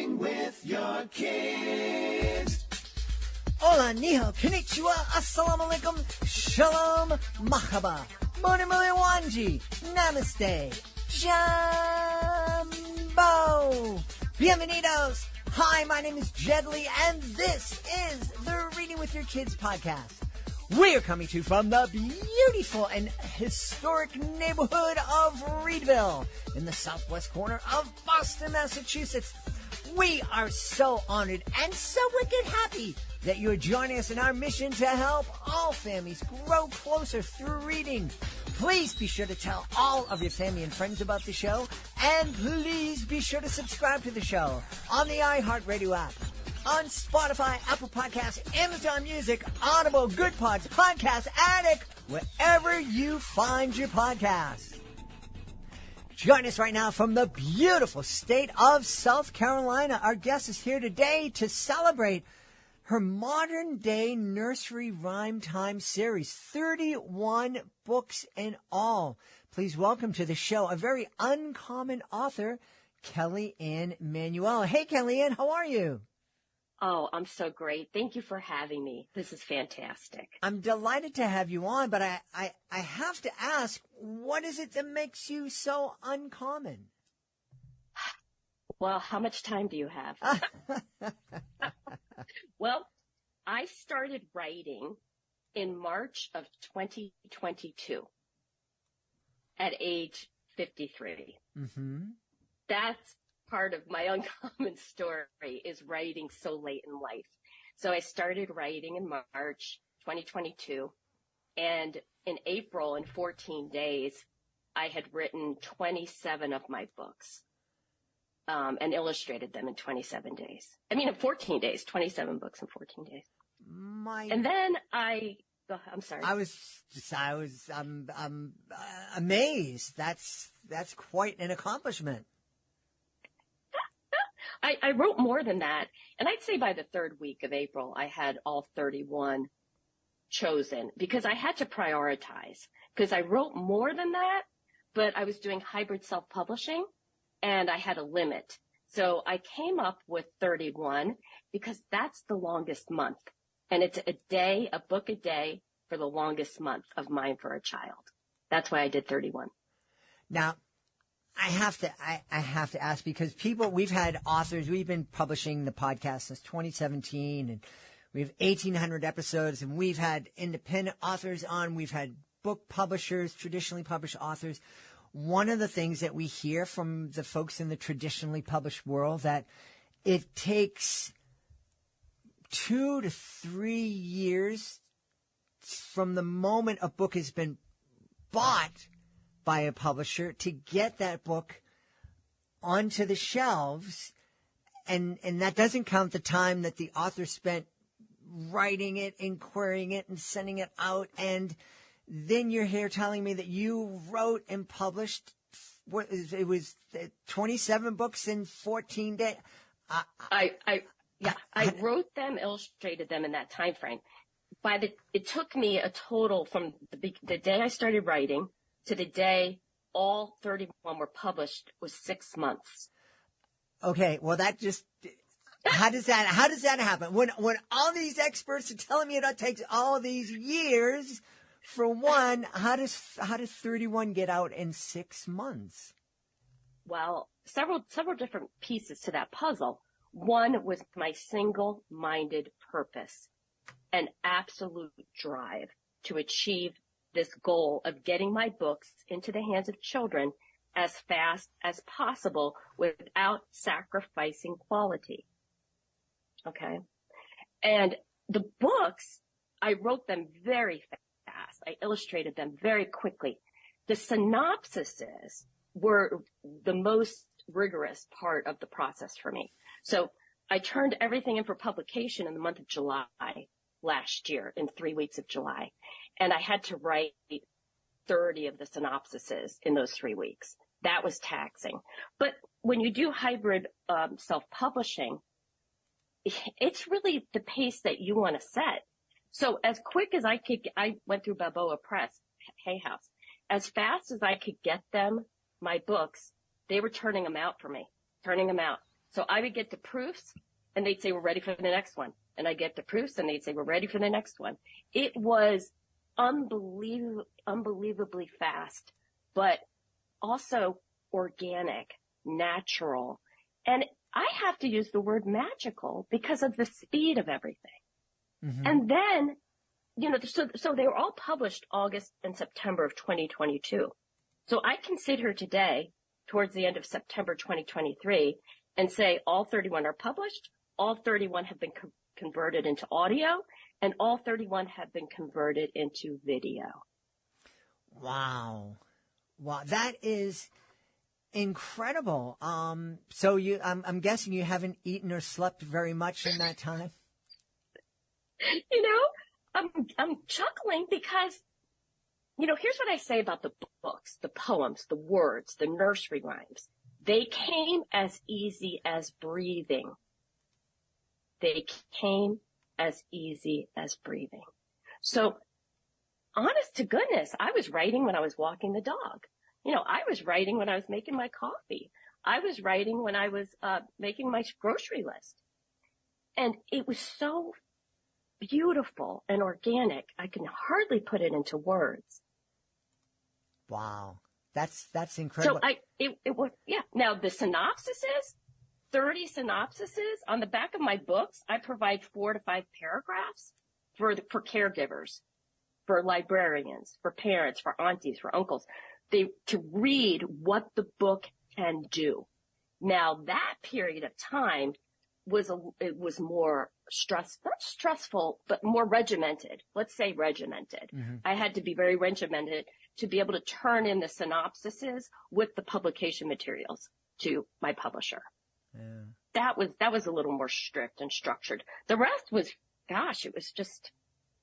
Reading with your kids. Hola, niho, konnichiwa, assalamu alaikum, shalom, mahaba, moni muli wanji, namaste, jambo, bienvenidos. Hi, my name is Jed Lee, and this is the Reading with Your Kids podcast. We are coming to you from the beautiful and historic neighborhood of Reedville in the southwest corner of Boston, Massachusetts. We are so honored and so wicked happy that you're joining us in our mission to help all families grow closer through reading. Please be sure to tell all of your family and friends about the show, and please be sure to subscribe to the show on the iHeartRadio app, on Spotify, Apple Podcasts, Amazon Music, Audible, Good Pods, Podcast Addict, wherever you find your podcasts. Join us right now from the beautiful state of South Carolina. Our guest is here today to celebrate her modern-day nursery rhyme time series, 31 books in all. Please welcome to the show a very uncommon author, Anne Manuel. Hey, Anne, how are you? Oh, I'm so great. Thank you for having me. This is fantastic. I'm delighted to have you on, but I have to ask, what is it that makes you so uncommon? Well, how much time do you have? Well, I started writing in March of 2022 at age 53. Mm-hmm. That's part of my uncommon story, is writing so late in life. So I started writing in March 2022, and in April, in 14 days, I had written 27 of my books. And illustrated them in 27 days. I mean, in 14 days, 27 books in 14 days. And then I'm sorry. I'm amazed. That's quite an accomplishment. I wrote more than that. And I'd say by the third week of April, I had all 31 chosen because I had to prioritize, because I wrote more than that, but I was doing hybrid self-publishing. And I had a limit. So I came up with 31 because that's the longest month. And it's a book a day for the longest month of mine for a child. That's why I did 31. Now, I have to ask, because we've had authors, we've been publishing the podcast since 2017, and we have 1,800 episodes, and we've had independent authors on, we've had book publishers, traditionally published authors. One of the things that we hear from the folks in the traditionally published world, that it takes 2 to 3 years from the moment a book has been bought by a publisher to get that book onto the shelves. And that doesn't count the time that the author spent writing it, inquiring it, and sending it out. And then you're here telling me that you wrote and published, it was 27 books in 14 days. I wrote them, illustrated them in that time frame. It took me a total from the day I started writing to the day all 31 were published was 6 months. Okay, well how does that happen? When all these experts are telling me it takes all these years. For one, how does 31 get out in 6 months? Well, several different pieces to that puzzle. One was my single-minded purpose, an absolute drive to achieve this goal of getting my books into the hands of children as fast as possible without sacrificing quality. Okay? And the books, I wrote them very fast. I illustrated them very quickly. The synopsises were the most rigorous part of the process for me. So I turned everything in for publication in the month of July last year, in 3 weeks of July. And I had to write 30 of the synopsises in those 3 weeks. That was taxing. But when you do hybrid self-publishing, it's really the pace that you want to set. So as quick as I went through Balboa Press, Hay House. As fast as I could get them, my books, they were turning them out for me, turning them out. So I would get the proofs and they'd say, we're ready for the next one. And I get the proofs and they'd say, we're ready for the next one. It was unbelievably fast, but also organic, natural. And I have to use the word magical because of the speed of everything. Mm-hmm. And then, so they were all published August and September of 2022. So I can sit here today towards the end of September 2023 and say all 31 are published, all 31 have been converted into audio, and all 31 have been converted into video. Wow. That is incredible. So I'm guessing you haven't eaten or slept very much in that time? I'm chuckling because, here's what I say about the books, the poems, the words, the nursery rhymes. They came as easy as breathing. They came as easy as breathing. So, honest to goodness, I was writing when I was walking the dog. I was writing when I was making my coffee. I was writing when I was making my grocery list. And it was so beautiful and organic. I can hardly put it into words. Wow. That's incredible. So it was, yeah. Now the synopsises, 30 synopsises on the back of my books. I provide 4 to 5 paragraphs for caregivers, for librarians, for parents, for aunties, for uncles, to read what the book can do. Now that period of time was more not stressful, but more regimented. Let's say regimented. Mm-hmm. I had to be very regimented to be able to turn in the synopsises with the publication materials to my publisher. Yeah. That was a little more strict and structured. The rest was, it was just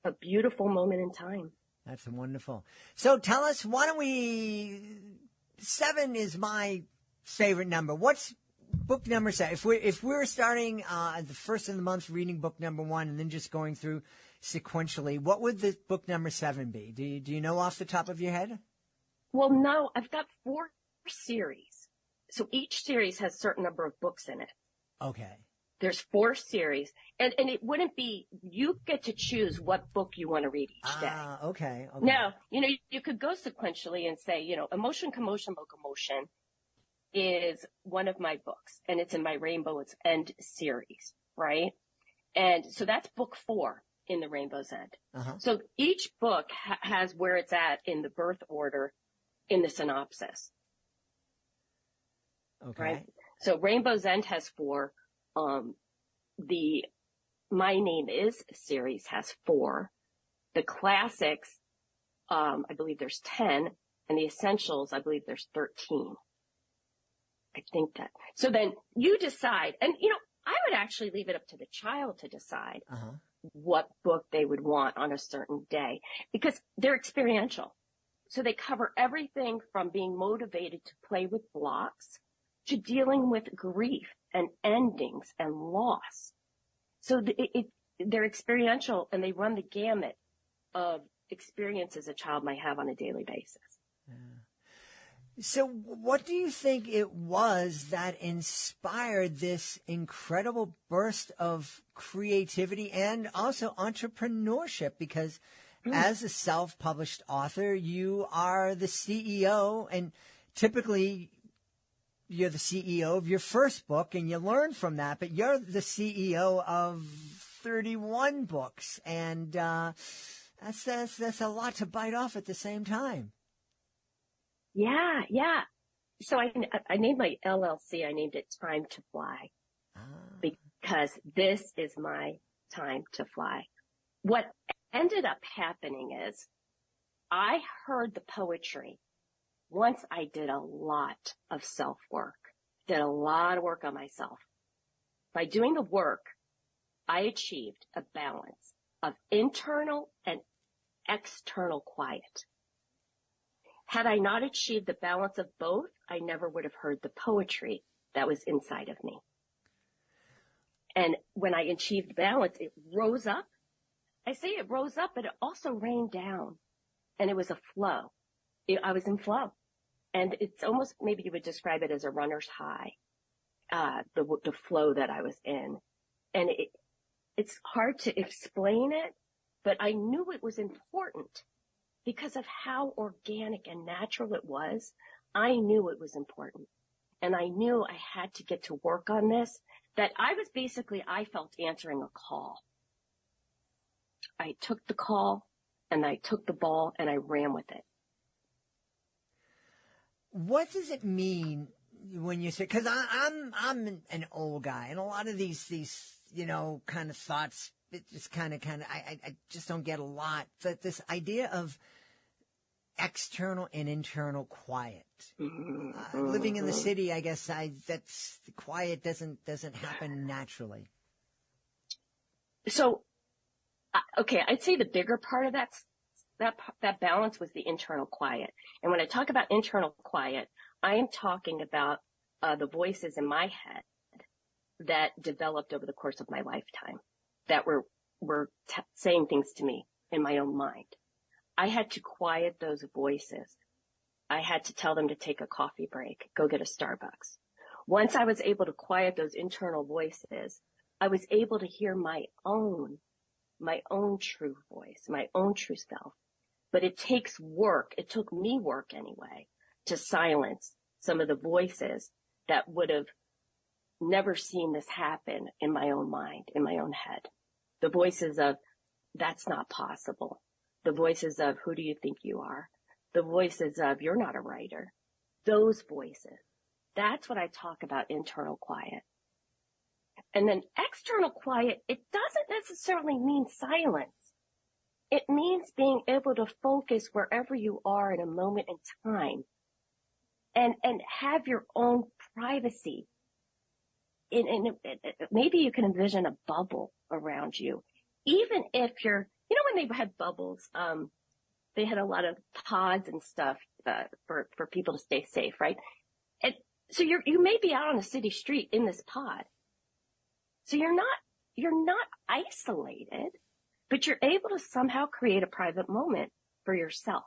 a beautiful moment in time. That's wonderful. So tell us, 7 is my favorite number. What's book number 7? If we're starting at the first of the month reading book number 1 and then just going through sequentially, what would the book number 7 be? Do you know off the top of your head? Well, no, I've got 4 series. So each series has a certain number of books in it. Okay. There's 4 series, and it wouldn't be, you get to choose what book you want to read each day. Okay. Now, you could go sequentially and say, Emotion, Commotion, Locomotion is one of my books, and it's in my Rainbow's End series, right? And so that's book 4 in the Rainbow's End. Uh-huh. So each book has where it's at in the birth order in the synopsis. Okay. Right? So Rainbow's End has 4. The My Name Is series has 4. The classics, I believe there's 10, and the essentials, I believe there's 13. I think that. So then you decide, and I would actually leave it up to the child to decide what book they would want on a certain day, because they're experiential. So they cover everything from being motivated to play with blocks to dealing with grief and endings and loss. So they're experiential, and they run the gamut of experiences a child might have on a daily basis. Yeah. So what do you think it was that inspired this incredible burst of creativity and also entrepreneurship? Because as a self-published author, you are the CEO, and typically you're the CEO of your first book, and you learn from that, but you're the CEO of 31 books, and that's a lot to bite off at the same time. Yeah. So I named my LLC, I named it Time to Fly, because this is my time to fly. What ended up happening is I heard the poetry. Once I did a lot of self-work, did a lot of work on myself. By doing the work, I achieved a balance of internal and external quiet. Had I not achieved the balance of both, I never would have heard the poetry that was inside of me. And when I achieved balance, it rose up. I say it rose up, but it also rained down. And it was a flow. I was in flow. And it's almost, maybe you would describe it as a runner's high. the flow that I was in. And it's hard to explain it, but I knew it was important because of how organic and natural it was. I knew it was important. And I knew I had to get to work on this, that I felt answering a call. I took the call and I took the ball and I ran with it. What does it mean when you say, because I'm an old guy, and a lot of these kind of thoughts, it just kind of, I just don't get a lot. But this idea of external and internal quiet. Living in the city, I guess that's the quiet doesn't happen naturally. So, okay, I'd say the bigger part of that balance was the internal quiet. And when I talk about internal quiet, I am talking about the voices in my head that developed over the course of my lifetime that were saying things to me in my own mind. I had to quiet those voices. I had to tell them to take a coffee break, go get a Starbucks. Once I was able to quiet those internal voices, I was able to hear my own true voice, my own true self. But it takes work. It took me work anyway to silence some of the voices that would have never seen this happen in my own mind, in my own head. The voices of, that's not possible. The voices of, who do you think you are? The voices of, you're not a writer. Those voices. That's what I talk about, internal quiet. And then external quiet, it doesn't necessarily mean silence. It means being able to focus wherever you are in a moment in time and have your own privacy. And maybe you can envision a bubble around you. Even if you're, when they had bubbles, they had a lot of pods and stuff for people to stay safe, right? And so you may be out on a city street in this pod. So you're not isolated, but you're able to somehow create a private moment for yourself.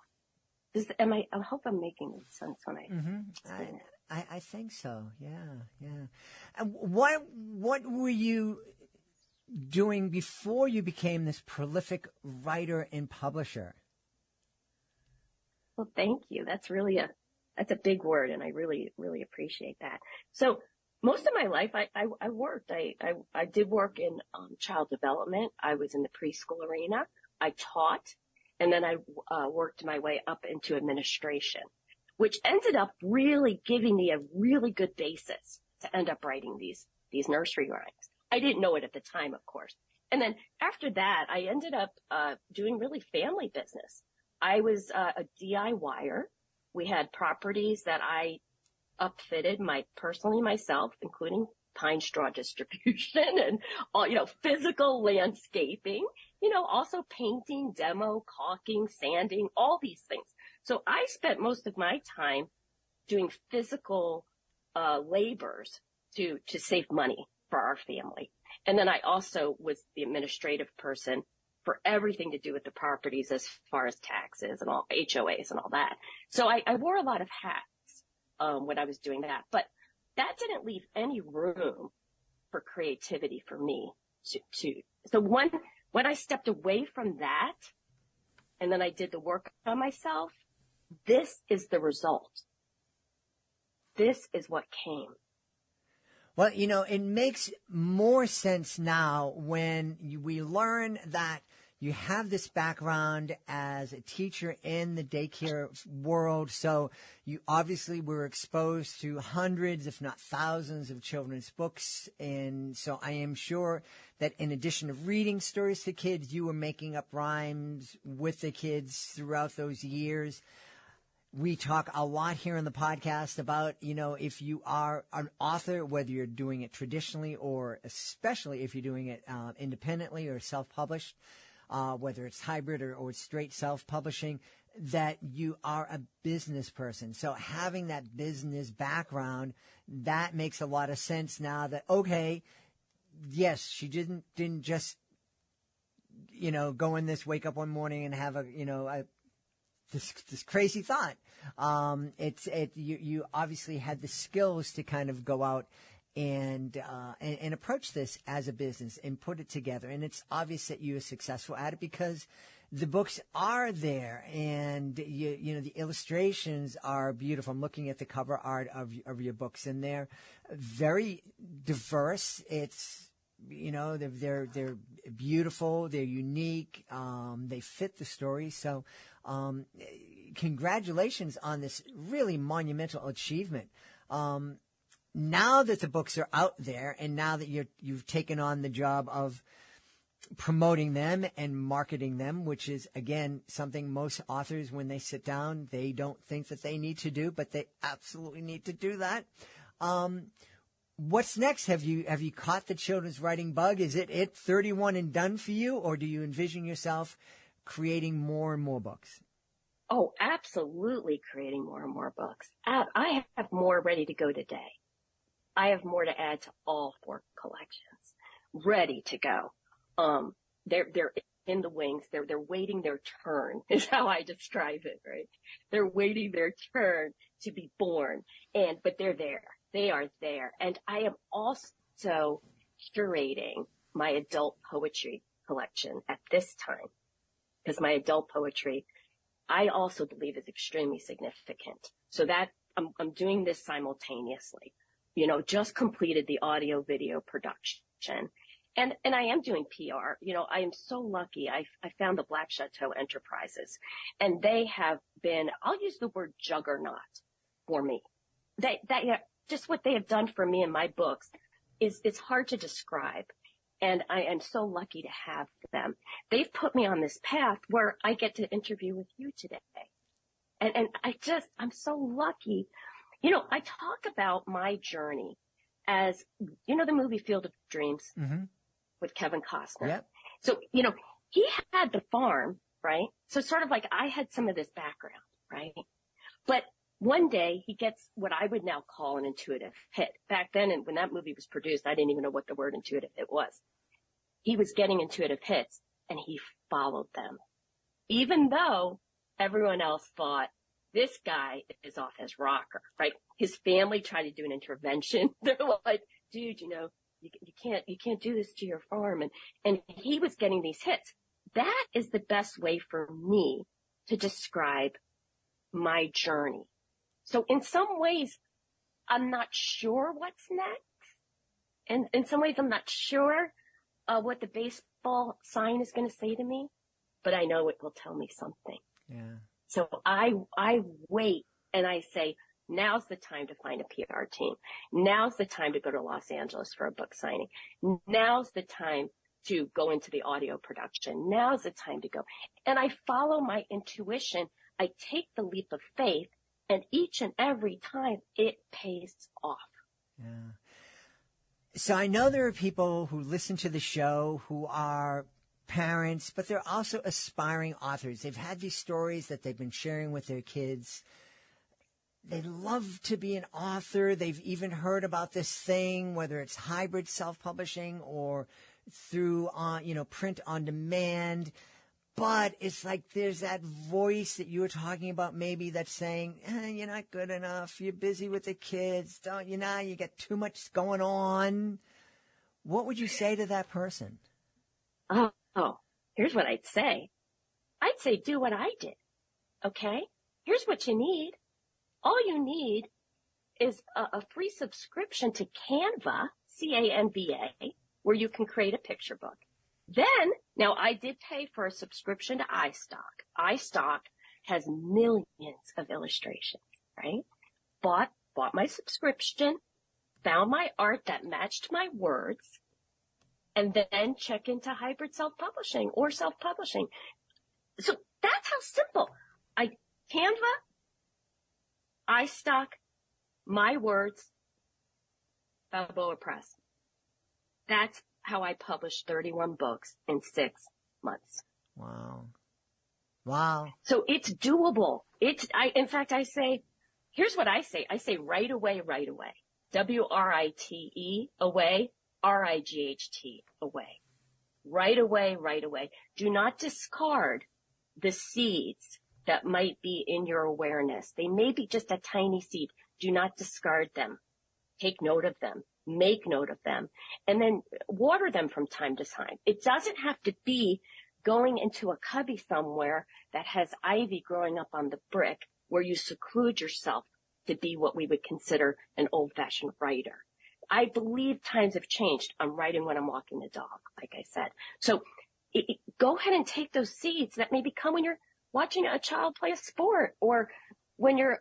I hope I'm making sense when I explain it. I think so. Yeah. And what were you doing before you became this prolific writer and publisher? Well, thank you. That's a big word, and I really, really appreciate that. So most of my life, I worked. I did work in child development. I was in the preschool arena. I taught, and then I worked my way up into administration, which ended up really giving me a really good basis to end up writing these nursery rhymes. I didn't know it at the time, of course. And then after that, I ended up doing really family business. I was a DIYer. We had properties that I upfitted personally myself, including pine straw distribution and all, physical landscaping, also painting, demo, caulking, sanding, all these things. So I spent most of my time doing physical labors to save money for our family. And then I also was the administrative person for everything to do with the properties as far as taxes and all HOAs and all that. So I wore a lot of hats when I was doing that, but that didn't leave any room for creativity for me so when I stepped away from that and then I did the work on myself, this is the result. This is what came. Well, it makes more sense now when we learn that you have this background as a teacher in the daycare world. So you obviously were exposed to hundreds, if not thousands, of children's books. And so I am sure that in addition to reading stories to kids, you were making up rhymes with the kids throughout those years. We talk a lot here on the podcast about, if you are an author, whether you're doing it traditionally or especially if you're doing it independently or self-published, whether it's hybrid or straight self-publishing, that you are a business person. So having that business background, that makes a lot of sense now that, okay, yes, she didn't just, go in this, wake up one morning and have this crazy thought. You obviously had the skills to kind of go out and approach this as a business and put it together. And it's obvious that you are successful at it because the books are there, and you know the illustrations are beautiful. I'm looking at the cover art of your books, and they're very diverse. It's they're beautiful, they're unique, they fit the story. So, congratulations on this really monumental achievement. Now that the books are out there, and now that you've taken on the job of promoting them and marketing them, which is, again, something most authors, when they sit down, they don't think that they need to do, but they absolutely need to do that. What's next? Have you caught the children's writing bug? Is it 31 and done for you, or do you envision yourself creating more and more books? Oh, absolutely creating more and more books. I have more ready to go today. I have more to add to all 4 collections, ready to go. They're in the wings. They're waiting their turn is how I describe it, right? They're waiting their turn to be born, but they're there. They are there. And I am also curating my adult poetry collection at this time, because my adult poetry, I also believe, is extremely significant. So that I'm doing this simultaneously. Just completed the audio video production. And I am doing PR. I am so lucky. I found the Black Chateau Enterprises, and they have been, I'll use the word juggernaut for me. Just what they have done for me in my books is hard to describe. And I am so lucky to have them. They've put me on this path where I get to interview with you today. And I'm so lucky. I talk about my journey as, the movie Field of Dreams. Mm-hmm. With Kevin Costner. Yep. So, he had the farm, right? So sort of like I had some of this background, right? But one day he gets what I would now call an intuitive hit. Back then, and when that movie was produced, I didn't even know what the word intuitive hit was. He was getting intuitive hits, and he followed them. Even though everyone else thought, this guy is off his rocker, right? His family tried to do an intervention. They're like, dude, you can't do this to your farm. And he was getting these hits. That is the best way for me to describe my journey. So in some ways, I'm not sure what's next. And in some ways, I'm not sure what the baseball sign is going to say to me, but I know it will tell me something. Yeah. So I wait and I say, now's the time to find a PR team. Now's the time to go to Los Angeles for a book signing. Now's the time to go into the audio production. Now's the time to go. And I follow my intuition. I take the leap of faith, and each and every time it pays off. Yeah. So I know there are people who listen to the show who are parents, but they're also aspiring authors. They've had these stories that they've been sharing with their kids. They love to be an author. They've even heard about this thing, whether it's hybrid self-publishing or through, print on demand. But it's like there's that voice that you were talking about, maybe that's saying, you're not good enough. You're busy with the kids. Don't you know? You got too much going on. What would you say to that person? Oh, here's what I'd say. I'd say do what I did. Okay? Here's what you need. All you need is a free subscription to Canva, Canva, where you can create a picture book. Then, now I did pay for a subscription to iStock. iStock has millions of illustrations, right? Bought my subscription, found my art that matched my words, and then check into hybrid self-publishing or self-publishing. So that's how simple. Canva, iStock, my words, Balboa Press. That's how I published 31 books in 6 months. Wow. So it's doable. In fact, I say, here's what I say. I say right away. WRITE, away, RIGHT, away. Right away. Do not discard the seeds that might be in your awareness. They may be just a tiny seed. Do not discard them. Take note of them. make note of them, and then water them from time to time. It doesn't have to be going into a cubby somewhere that has ivy growing up on the brick where you seclude yourself to be what we would consider an old-fashioned writer. I believe times have changed. I'm writing when I'm walking the dog, like I said. So go ahead and take those seeds that maybe come when you're watching a child play a sport, or when you're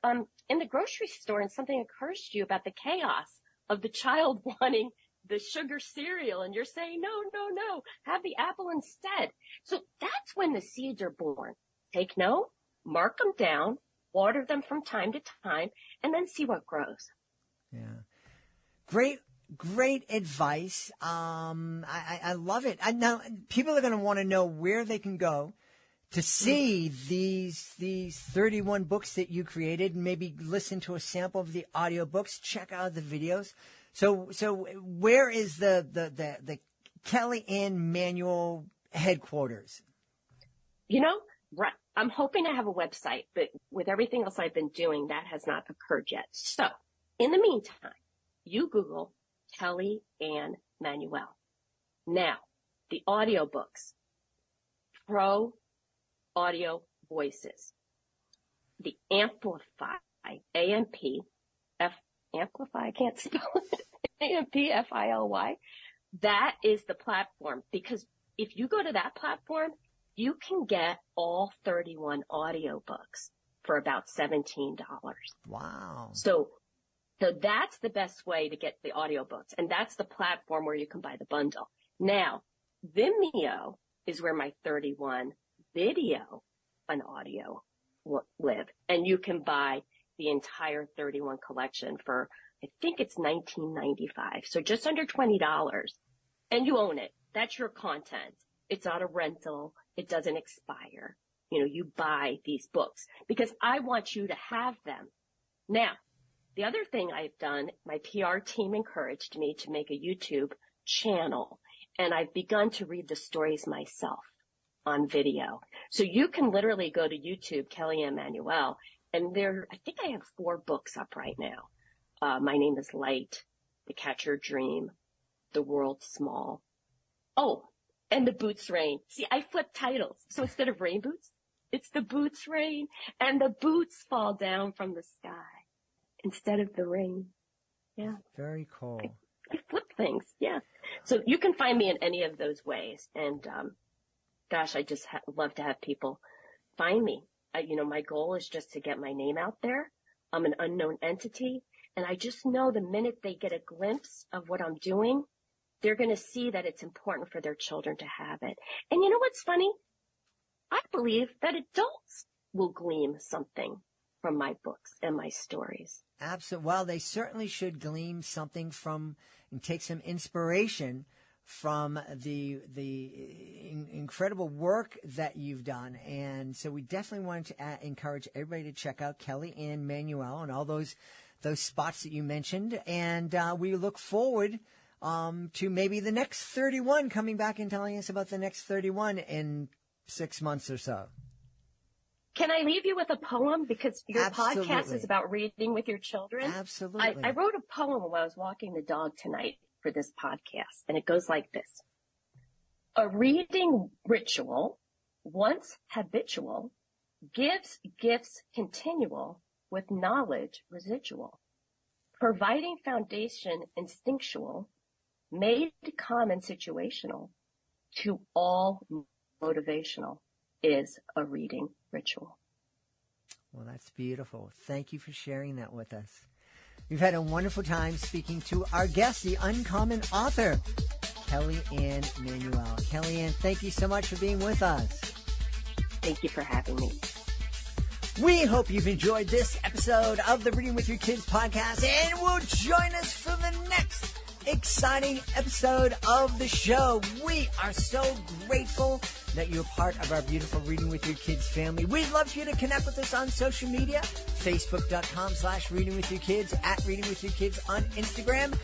in the grocery store and something occurs to you about the chaos of the child wanting the sugar cereal and you're saying, no, have the apple instead. So that's when the seeds are born. Take note, mark them down, water them from time to time, and then see what grows. Yeah. Great advice. I love it. Now, people are going to want to know where they can go to see these 31 books that you created, and maybe listen to a sample of the audiobooks, check out the videos. So where is the Kelly Anne Manuel headquarters? I'm hoping to have a website, but with everything else I've been doing, that has not occurred yet. So in the meantime, you Google Kelly Anne Manuel. Now, the audiobooks, Pro Audio Voices, the Amplify, Amplify, I can't spell it, Amplify, that is the platform, because if you go to that platform, you can get all 31 audiobooks for about $17. Wow. So that's the best way to get the audiobooks, and that's the platform where you can buy the bundle. Now, Vimeo is where my 31 video and audio live, and you can buy the entire 31 collection for, I think it's $19.95, so just under $20, and you own it. That's your content. It's not a rental. It doesn't expire. You buy these books because I want you to have them. Now, the other thing I've done, my PR team encouraged me to make a YouTube channel, and I've begun to read the stories myself on video. So you can literally go to YouTube, Kelly Anne Manuel, and I think I have 4 books up right now. My Name is Light, The Catch Your Dream, The World Small. Oh, and The Boots Rain. See, I flip titles. So instead of rain boots, it's The Boots Rain, and the boots fall down from the sky instead of the rain. Yeah. Very cool. I flip things. Yeah. So you can find me in any of those ways. And, gosh, I just love to have people find me. My goal is just to get my name out there. I'm an unknown entity. And I just know the minute they get a glimpse of what I'm doing, they're going to see that it's important for their children to have it. And you know what's funny? I believe that adults will glean something from my books and my stories. Absolutely. Well, they certainly should glean something from and take some inspiration from the incredible work that you've done. And so we definitely wanted to encourage everybody to check out Kelly Anne Manuel and all those spots that you mentioned. And we look forward to maybe the next 31 coming back and telling us about the next 31 in 6 months or so. Can I leave you with a poem? Because your Absolutely. podcast is about reading with your children. Absolutely. I wrote a poem while I was walking the dog tonight for this podcast, and it goes like this. A reading ritual, once habitual, gives gifts continual with knowledge residual, providing foundation instinctual, made common situational, to all motivational is a reading ritual. Well, that's beautiful. Thank you for sharing that with us. We've had a wonderful time speaking to our guest, the uncommon author, Kelly Anne Manuel. Kelly Anne, thank you so much for being with us. Thank you for having me. We hope you've enjoyed this episode of the Reading with Your Kids podcast, and will join us for the next exciting episode of the show. We are so grateful that you're part of our beautiful Reading with Your Kids family. We'd love for you to connect with us on social media, facebook.com/readingwithyourkids, at Reading with Your Kids on Instagram,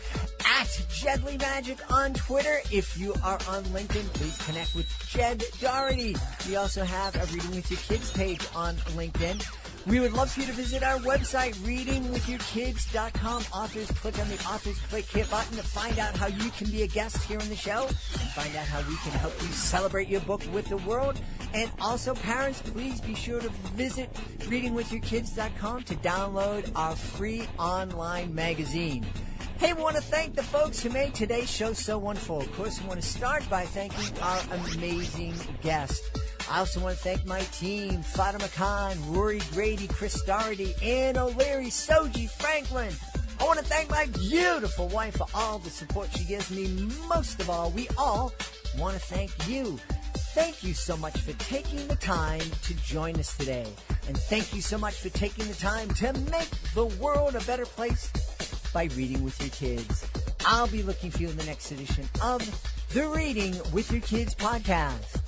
at Jedley Magic on Twitter. If you are on LinkedIn, please connect with Jed Doherty. We also have a Reading with Your Kids page on LinkedIn. We would love for you to visit our website, readingwithyourkids.com. Authors, click on the Authors Click Here button to find out how you can be a guest here on the show and find out how we can help you celebrate your book with the world. And also, parents, please be sure to visit readingwithyourkids.com to download our free online magazine. Hey, we want to thank the folks who made today's show so wonderful. Of course, we want to start by thanking our amazing guest. I also want to thank my team, Fatima Khan, Rory Grady, Chris Doherty, Ann O'Leary, Soji Franklin. I want to thank my beautiful wife for all the support she gives me. Most of all, we all want to thank you. Thank you so much for taking the time to join us today. And thank you so much for taking the time to make the world a better place by reading with your kids. I'll be looking for you in the next edition of the Reading with Your Kids podcast.